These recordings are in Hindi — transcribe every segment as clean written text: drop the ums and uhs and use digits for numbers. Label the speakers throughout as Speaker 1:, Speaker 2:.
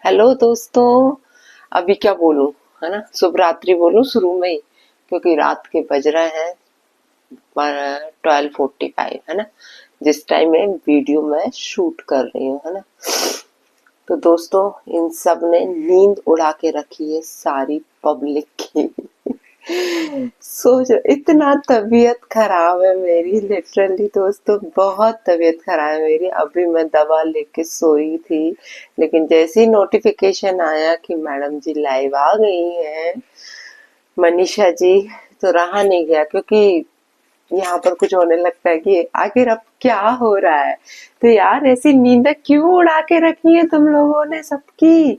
Speaker 1: हेलो दोस्तों। अभी क्या बोलूं, है ना, शुभ रात्रि बोलूं शुरू में ही, क्योंकि रात के बज रहे हैं 12:45, है ना, जिस टाइम में वीडियो मैं शूट कर रही हूँ, है ना। तो दोस्तों, इन सब ने नींद उड़ा के रखी है सारी पब्लिक की। सोच, इतना तबीयत खराब है मेरी, लिटरली दोस्तों बहुत तबीयत खराब है मेरी। अभी मैं दवा लेके सोई थी, लेकिन जैसे ही नोटिफिकेशन आया कि मैडम जी लाइव आ गई हैं, मनीषा जी, तो रहा नहीं गया, क्योंकि यहाँ पर कुछ होने लगता है कि आखिर अब क्या हो रहा है। तो यार, ऐसी नींद क्यों उड़ा के रखी है तुम लोगों ने सबकी।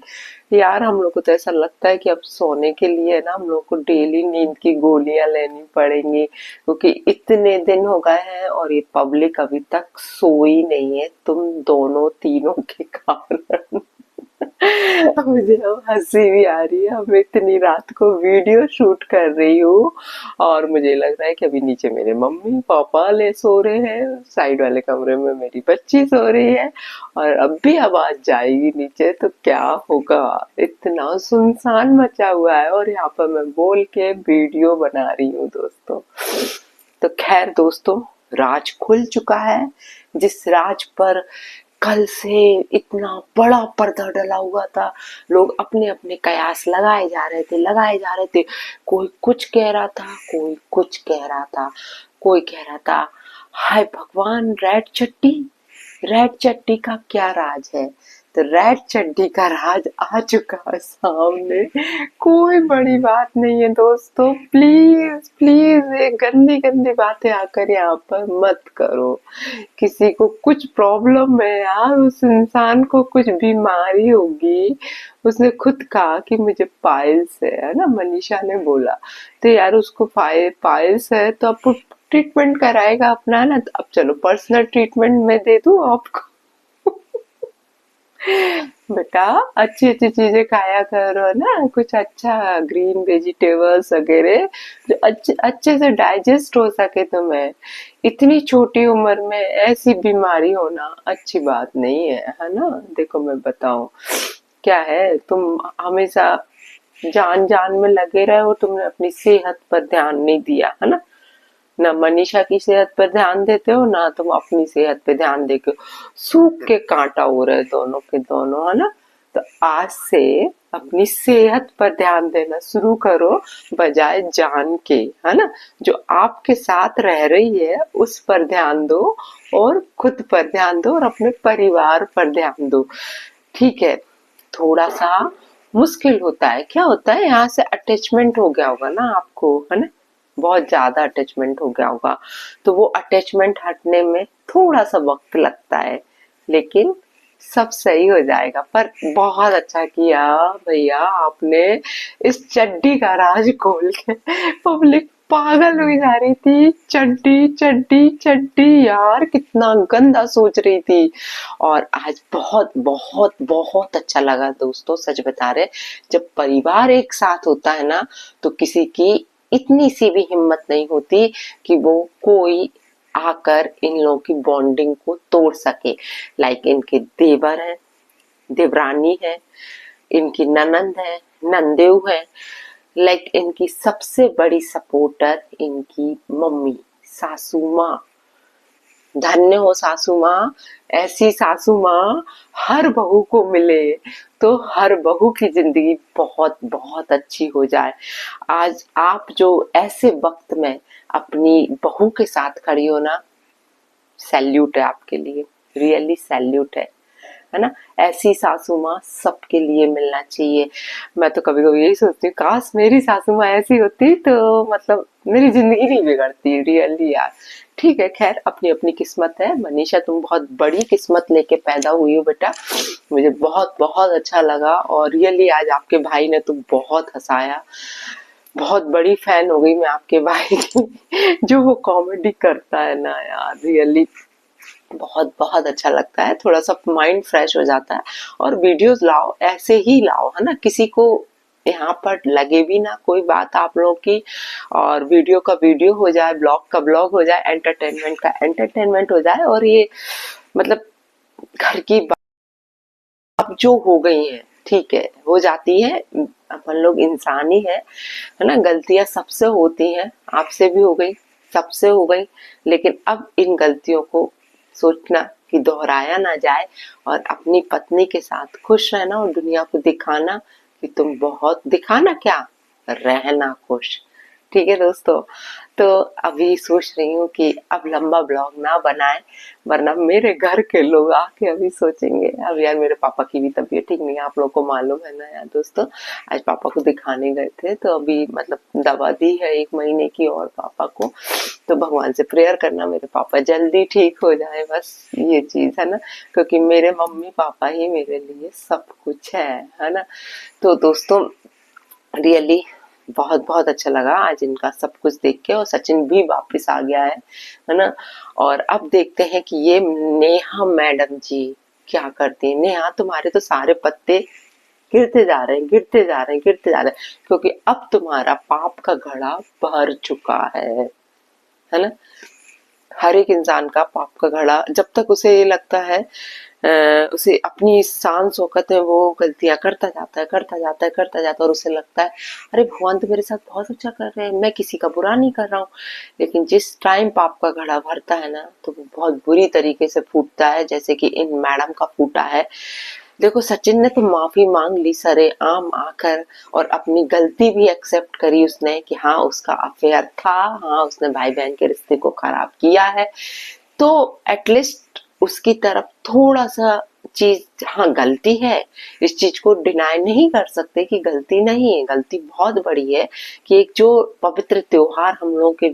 Speaker 1: यार, हम लोग को तो ऐसा लगता है कि अब सोने के लिए ना हम लोग को डेली नींद की गोलियां लेनी पड़ेंगी, क्योंकि इतने दिन हो गए हैं और ये पब्लिक अभी तक सोई नहीं है, तुम दोनों तीनों के कारण। मुझे अब हंसी भी आ रही है। मैं इतनी रात को वीडियो शूट कर रही हूँ और मुझे लग रहा है कि अभी नीचे मेरे मम्मी पापा ले सो रहे हैं, साइड वाले कमरे में मेरी बच्ची सो रही है, और अब भी आवाज जाएगी नीचे तो क्या होगा। इतना सुनसान मचा हुआ है और यहाँ पर मैं बोल के वीडियो बना रही हूँ दोस्तों। तो खैर दोस्तों, राज खुल चुका है, जिस राज पर कल से इतना बड़ा पर्दा डला हुआ था। लोग अपने अपने कयास लगाए जा रहे थे। कोई कुछ कह रहा था, कोई कुछ कह रहा था, कोई कह रहा था हाय भगवान, रेड चट्टी का क्या राज है। तो रेड चड्डी का राज आ चुका है सामने। कोई बड़ी बात नहीं है दोस्तों, प्लीज प्लीज ये गंदी गंदी बातें आकर यहाँ पर मत करो। किसी को कुछ प्रॉब्लम है यार, उस इंसान को कुछ बीमारी होगी, उसने खुद कहा कि मुझे पाइल्स है ना, मनीषा ने बोला। तो यार, उसको पाइल्स है तो अब ट्रीटमेंट कराएगा अपना ना। अब चलो, पर्सनल ट्रीटमेंट मैं दे दूं आपको। बेटा, अच्छी अच्छी चीजें खाया करो ना, कुछ अच्छा ग्रीन वेजिटेबल्स वगैरह, जो अच्छे अच्छे से डाइजेस्ट हो सके तुम्हें। इतनी छोटी उम्र में ऐसी बीमारी होना अच्छी बात नहीं है ना। देखो मैं बताऊं क्या है, तुम हमेशा जान जान में लगे रहे हो, तुमने अपनी सेहत पर ध्यान नहीं दिया, है ना। ना मनीषा की सेहत पर ध्यान देते हो, ना तुम अपनी सेहत पे ध्यान देते हो। सूख के कांटा हो रहे दोनों के दोनों, है ना। तो आज से अपनी सेहत पर ध्यान देना शुरू करो, बजाय जान के, है ना। जो आपके साथ रह रही है उस पर ध्यान दो, और खुद पर ध्यान दो, और अपने परिवार पर ध्यान दो। ठीक है, थोड़ा सा मुश्किल होता है, क्या होता है, यहाँ से अटैचमेंट हो गया होगा ना आपको, है ना, बहुत ज्यादा अटैचमेंट हो गया होगा। तो वो अटैचमेंट हटने में थोड़ा सा वक्त लगता है, लेकिन सब सही हो जाएगा। पर बहुत अच्छा किया भैया आपने, इस चड्डी का राज खोल के। पब्लिक पागल हुई जा रही थी, चड्डी चड्डी चड्डी, यार कितना गंदा सोच रही थी। और आज बहुत बहुत बहुत अच्छा लगा दोस्तों, सच बता रहे, जब परिवार एक साथ होता है ना, तो किसी की इतनी सी भी हिम्मत नहीं होती कि वो कोई आकर इन लोगों की बॉन्डिंग को तोड़ सके। लाइक इनके देवर है, देवरानी है, इनकी ननंद है, नंदेव है, लाइक इनकी सबसे बड़ी सपोर्टर इनकी मम्मी, सासू माँ। धन्य हो सासू माँ, ऐसी सासू माँ हर बहू को मिले तो हर बहू की जिंदगी बहुत बहुत अच्छी हो जाए। आज आप जो ऐसे वक्त में अपनी बहू के साथ खड़ी हो ना, सैल्यूट है आपके लिए, रियली सैल्यूट है ना। ऐसी सासू माँ सबके लिए मिलना चाहिए। मैं तो कभी कभी यही सोचती हूँ, काश मेरी सासू माँ ऐसी होती तो मतलब मेरी जिंदगी नहीं बिगड़ती, रियली यार। ठीक है, खैर अपनी अपनी किस्मत है। मनीषा, तुम बहुत बड़ी किस्मत लेके पैदा हुई हो बेटा, मुझे बहुत बहुत अच्छा लगा। और रियली आज आपके भाई ने तो बहुत हंसाया, बहुत बड़ी फैन हो गई मैं आपके भाई की। जो वो कॉमेडी करता है ना यार, रियली बहुत बहुत अच्छा लगता है, थोड़ा सा माइंड फ्रेश हो जाता है। और वीडियोस लाओ, ऐसे ही लाओ, है ना, किसी को यहाँ पर लगे भी ना कोई बात आप लोगों की, और वीडियो का वीडियो हो जाए, ब्लॉग का ब्लॉग हो जाए, एंटरटेनमेंट का एंटरटेनमेंट हो जाए। और ये मतलब घर की बात जो हो गई है, ठीक हो जाती है, अपन लोग इंसान ही है ना, गलतियां सबसे होती हैं, आपसे भी हो गई, सबसे हो गई, लेकिन अब इन गलतियों को सोचना कि दोहराया ना जाए और अपनी पत्नी के साथ खुश रहना और दुनिया को दिखाना कि तुम बहुत, दिखाना क्या, रहना खुश। ठीक है दोस्तों, तो अभी सोच रही हूँ कि अब लंबा ब्लॉग ना बनाए, वरना मेरे घर के लोग आके अभी सोचेंगे। अब यार मेरे पापा की भी तबीयत ठीक नहीं है, आप लोग को मालूम है ना यार दोस्तों। आज पापा को दिखाने गए थे, तो अभी मतलब दवा दी है 1 महीने की और पापा को, तो भगवान से प्रेयर करना मेरे पापा जल्दी ठीक हो जाए, बस ये चीज है ना, क्योंकि मेरे मम्मी पापा ही मेरे लिए सब कुछ है ना। तो दोस्तों रियली बहुत बहुत अच्छा लगा आज इनका सब कुछ देख के, और सचिन भी वापस आ गया है ना। और अब देखते हैं कि ये नेहा मैडम जी क्या करती है। नेहा, तुम्हारे तो सारे पत्ते गिरते जा रहे हैं, गिरते जा रहे हैं, गिरते जा रहे हैं, क्योंकि अब तुम्हारा पाप का घड़ा भर चुका है ना। हर एक इंसान का पाप का घड़ा, जब तक उसे ये लगता है उसे अपनी शान शौकत है, वो गलतियां करता जाता है, करता जाता है, करता जाता है, और उसे लगता है अरे भगवान तो मेरे साथ बहुत अच्छा कर रहे हैं, मैं किसी का बुरा नहीं कर रहा हूँ। लेकिन जिस टाइम पाप का घड़ा भरता है ना, तो वो बहुत बुरी तरीके से फूटता है, जैसे कि इन मैडम का फूटा है। देखो सचिन ने तो माफी मांग ली सरेआम आकर, और अपनी गलती भी एक्सेप्ट करी उसने कि हाँ उसका अफेयर था, हाँ उसने भाई बहन के रिश्ते को खराब किया है, तो एटलीस्ट उसकी तरफ थोड़ा सा चीज, हाँ गलती है, इस चीज को डिनाई नहीं कर सकते कि गलती नहीं है, गलती बहुत बड़ी है कि एक जो पवित्र त्योहार हम लोगों के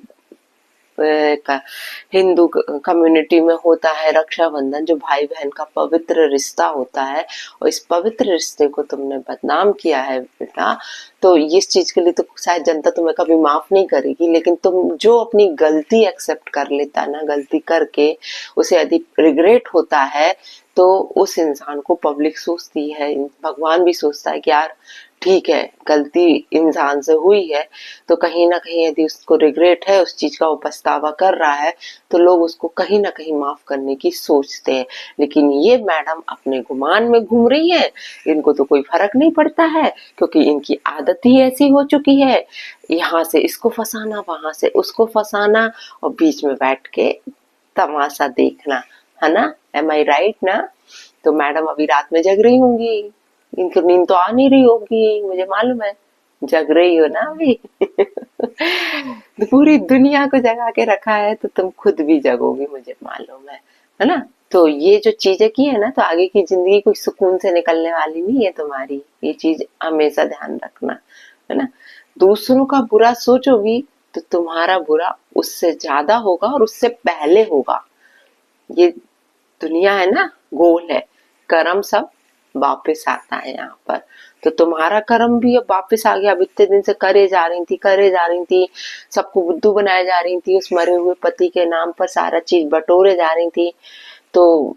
Speaker 1: हिंदू कम्युनिटी में होता है, रक्षाबंधन, जो भाई बहन का पवित्र रिश्ता होता है, और इस पवित्र रिश्ते को तुमने बदनाम किया है बेटा, तो इस चीज के लिए तो शायद जनता तुम्हें कभी माफ नहीं करेगी, लेकिन तुम जो अपनी गलती एक्सेप्ट कर लेता है ना, गलती करके उसे यदि रिग्रेट होता है, तो उस इंसान को पब्लिक सोचती है, भगवान भी सोचता है कि यार ठीक है, गलती इंसान से हुई है, तो कहीं ना कहीं यदि उसको रिग्रेट है उस चीज का, वो पछतावा कर रहा है, तो लोग उसको कहीं ना कहीं माफ करने की सोचते हैं। लेकिन ये मैडम अपने गुमान में घूम रही है, इनको तो कोई फर्क नहीं पड़ता है, क्योंकि इनकी आदत ही ऐसी हो चुकी है, यहाँ से इसको फंसाना, वहां से उसको फंसाना, और बीच में बैठ के तमाशा देखना, है ना। एम आई राइट ना। तो मैडम अभी रात में जग रही होंगी, इनको नींद तो आ नहीं रही होगी, मुझे मालूम है, जग रही हो ना अभी। तो पूरी दुनिया को जगा के रखा है, तो तुम खुद भी जगोगी, मुझे मालूम है ना। तो ये जो चीजें की है ना, तो आगे की जिंदगी कोई सुकून से निकलने वाली नहीं है तुम्हारी, ये चीज हमेशा ध्यान रखना, है ना। दूसरों का बुरा सोचोगी तो तुम्हारा बुरा उससे ज्यादा होगा और उससे पहले होगा। ये दुनिया है ना, गोल है, कर्म सब वापस आता है यहाँ पर। तो तुम्हारा कर्म भी अब वापस आ गया, अब इतने दिन से करे जा रही थी, करे जा रही थी, सबको बुद्धू बनाए जा रही थी, उस मरे हुए पति के नाम पर सारा चीज बटोरे जा रही थी, तो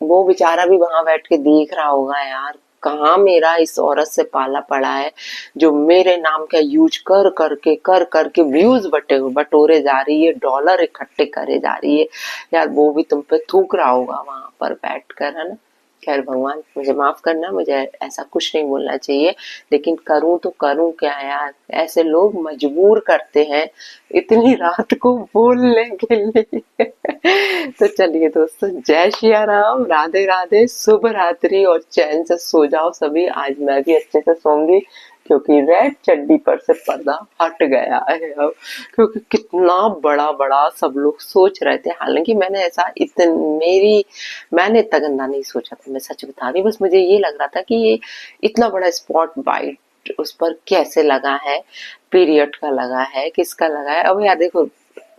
Speaker 1: वो बेचारा भी वहां बैठ के देख रहा होगा यार, कहाँ मेरा इस औरत से पाला पड़ा है, जो मेरे नाम का यूज कर करके व्यूज बटोरे जा रही है, डॉलर इकट्ठे करे जा रही है, यार वो भी तुम पे थूक रहा होगा वहां पर बैठकर, है ना। खैर भगवान मुझे माफ करना, मुझे ऐसा कुछ नहीं बोलना चाहिए, लेकिन करूं तो करूं क्या यार, ऐसे लोग मजबूर करते हैं इतनी रात को बोलने के लिए। तो चलिए दोस्तों, जय श्री राम, राधे राधे, शुभ रात्रि, और चैन से सो जाओ सभी। आज मैं भी अच्छे से सोऊंगी, क्योंकि रेड चड्डी पर से पर्दा हट गया है अब, क्योंकि कितना बड़ा बड़ा सब लोग सोच रहे थे, हालांकि मैंने ऐसा मैंने इतना गंदा नहीं सोचा था, मैं सच बता रही, बस मुझे ये लग रहा था कि ये इतना बड़ा स्पॉट बाइट उस पर कैसे लगा है, पीरियड का लगा है, किसका लगा है। अब यार देखो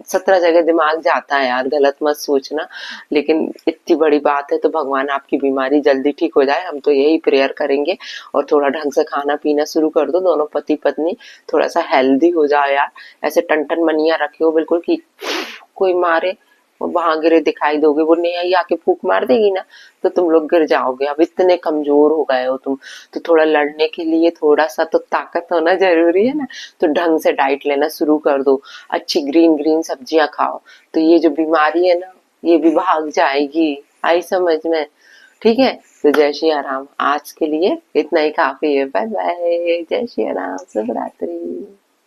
Speaker 1: 17 जगह दिमाग जाता है यार, गलत मत सोचना, लेकिन इतनी बड़ी बात है तो भगवान आपकी बीमारी जल्दी ठीक हो जाए, हम तो यही प्रेयर करेंगे। और थोड़ा ढंग से खाना पीना शुरू कर दो, दोनों पति पत्नी थोड़ा सा हेल्दी हो जाओ यार, ऐसे टन मनिया रखे हो बिल्कुल कि कोई मारे वहां गिरे दिखाई दोगे, वो नेहा ही आके फूक मार देगी ना, तो तुम लोग गिर जाओगे। अब इतने कमजोर हो गए हो तुम, तो थोड़ा लड़ने के लिए थोड़ा सा तो ताकत होना जरूरी है ना, तो ढंग से डाइट लेना शुरू कर दो, अच्छी ग्रीन ग्रीन सब्जियां खाओ, तो ये जो बीमारी है ना, ये भी भाग जाएगी, आई समझ में। ठीक है। तो जय श्री राम, आज के लिए इतना ही काफी है। बाय बाय, जय श्री राम, शुभ रात्रि।